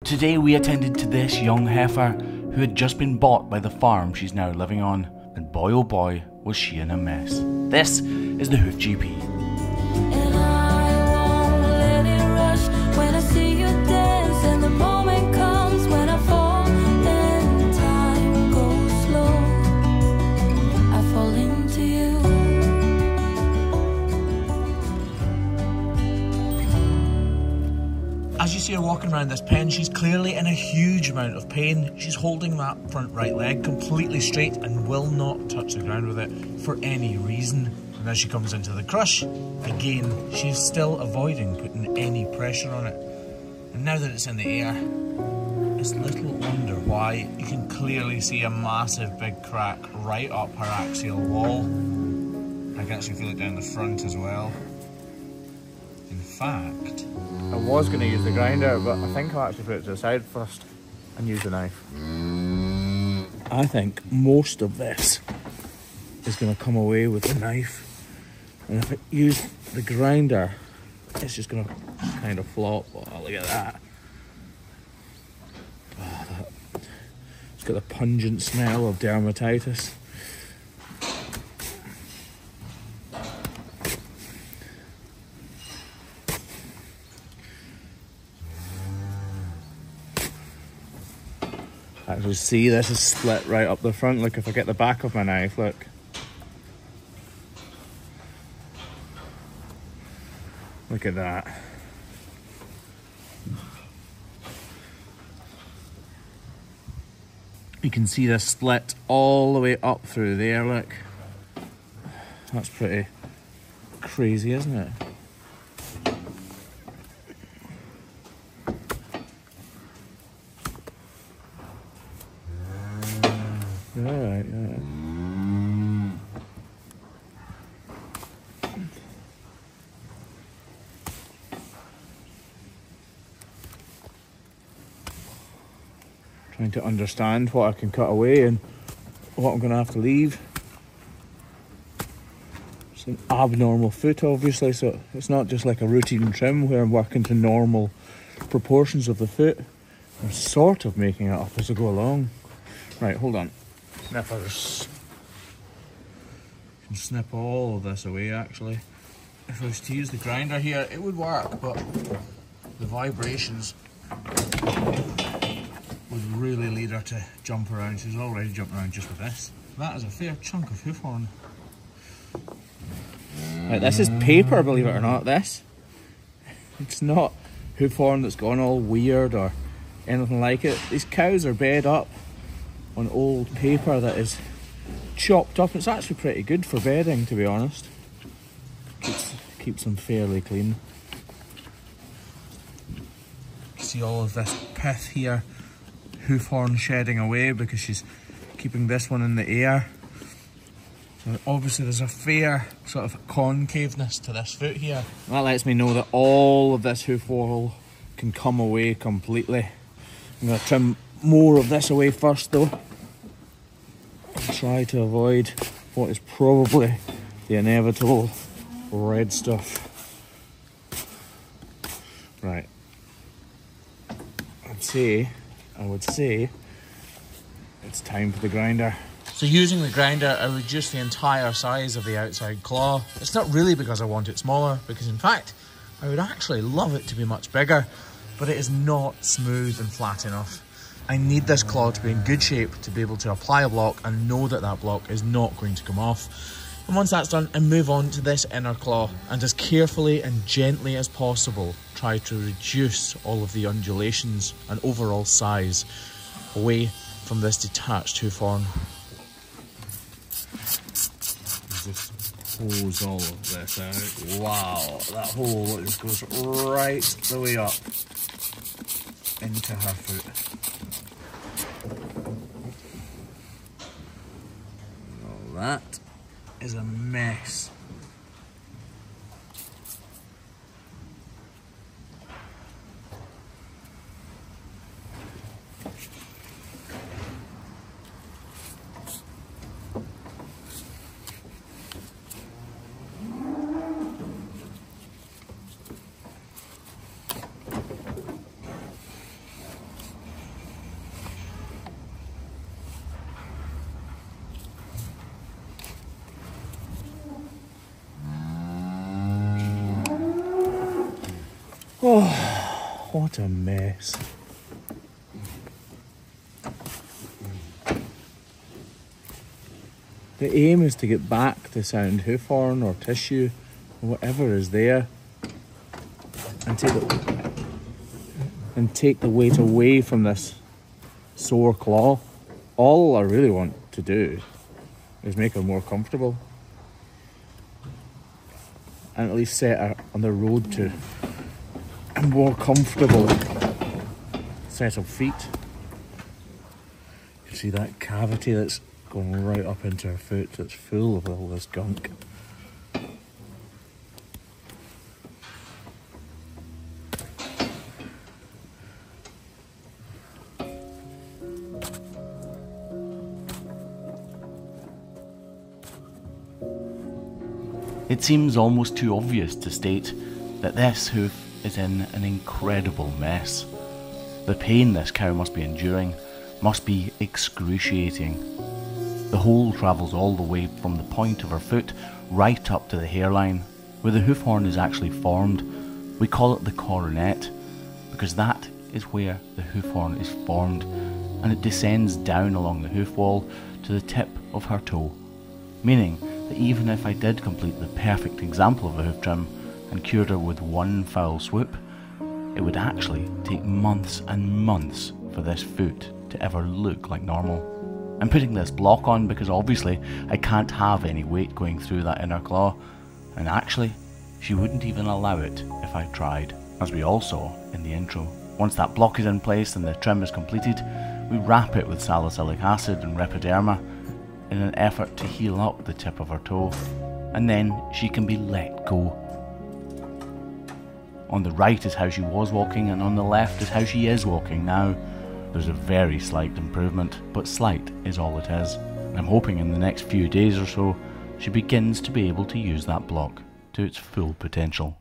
Today we attended to this young heifer who had just been bought by the farm she's now living on, and boy oh boy was she in a mess. This is the Hoof GP. And I won't let it rush when I see you dance, and the moment comes when I fall and time goes slow. I fall into you. As you see her walking around this pen, she's clearly in a huge amount of pain. She's holding that front right leg completely straight and will not touch the ground with it for any reason. And as she comes into the crush, again, she's still avoiding putting any pressure on it. And now that it's in the air, it's little wonder why you can clearly see a massive big crack right up her axial wall. I can actually feel it down the front as well. In fact, I was going to use the grinder, but I think I'll actually put it to the side first and use the knife. I think most of this is going to come away with the knife, and if I use the grinder, it's just going to kind of flop. Oh, look at that. Oh, it's got the pungent smell of dermatitis. Actually, see, this is split right up the front. Look, if I get the back of my knife, look. Look at that. You can see this split all the way up through there, look. That's pretty crazy, isn't it? Alright, yeah. Trying to understand what I can cut away and what I'm going to have to leave. It's an abnormal foot, obviously, so it's not just like a routine trim where I'm working to normal proportions of the foot. I'm sort of making it up as I go along. Right, hold on. Snippers. You can snip all of this away, actually. If I was to use the grinder here, it would work, but the vibrations would really lead her to jump around. She's already jumping around just with this. That is a fair chunk of hoof horn. Right, this is paper, believe it or not, this. It's not hoof horn that's gone all weird or anything like it. These cows are bed up on old paper that is chopped up. It's actually pretty good for bedding, to be honest. Keeps them fairly clean. See all of this pith here, hoof horn shedding away because she's keeping this one in the air. So obviously there's a fair sort of concaveness to this foot here. That lets me know that all of this hoof wall can come away completely. I'm going to trim more of this away first though. Try to avoid what is probably the inevitable red stuff. Right. I would say it's time for the grinder. So using the grinder, I reduce the entire size of the outside claw. It's not really because I want it smaller, because in fact, I would actually love it to be much bigger, but it is not smooth and flat enough. I need this claw to be in good shape to be able to apply a block and know that that block is not going to come off. And once that's done, I move on to this inner claw and as carefully and gently as possible try to reduce all of the undulations and overall size away from this detached hoof horn. Just hose all of this out. Wow, that hole just goes right the way up into her foot. Well, that is a mess. What a mess. The aim is to get back to sound hoof horn or tissue or whatever is there, and take the weight away from this sore claw. All I really want to do is make her more comfortable and at least set her on the road to a more comfortable set of feet. You see that cavity that's going right up into her foot, that's full of all this gunk. It seems almost too obvious to state that this hoof is in an incredible mess. The pain this cow must be enduring must be excruciating. The hole travels all the way from the point of her foot right up to the hairline, where the hoof horn is actually formed. We call it the coronet, because that is where the hoof horn is formed, and it descends down along the hoof wall to the tip of her toe, meaning that even if I did complete the perfect example of a hoof trim and cured her with one foul swoop, it would actually take months and months for this foot to ever look like normal. I'm putting this block on because obviously I can't have any weight going through that inner claw, and actually she wouldn't even allow it if I tried, as we all saw in the intro. Once that block is in place and the trim is completed, we wrap it with salicylic acid and Repoderma in an effort to heal up the tip of her toe, and then she can be let go. On the right is how she was walking, and on the left is how she is walking now. There's a very slight improvement, but slight is all it is. I'm hoping in the next few days or so she begins to be able to use that block to its full potential.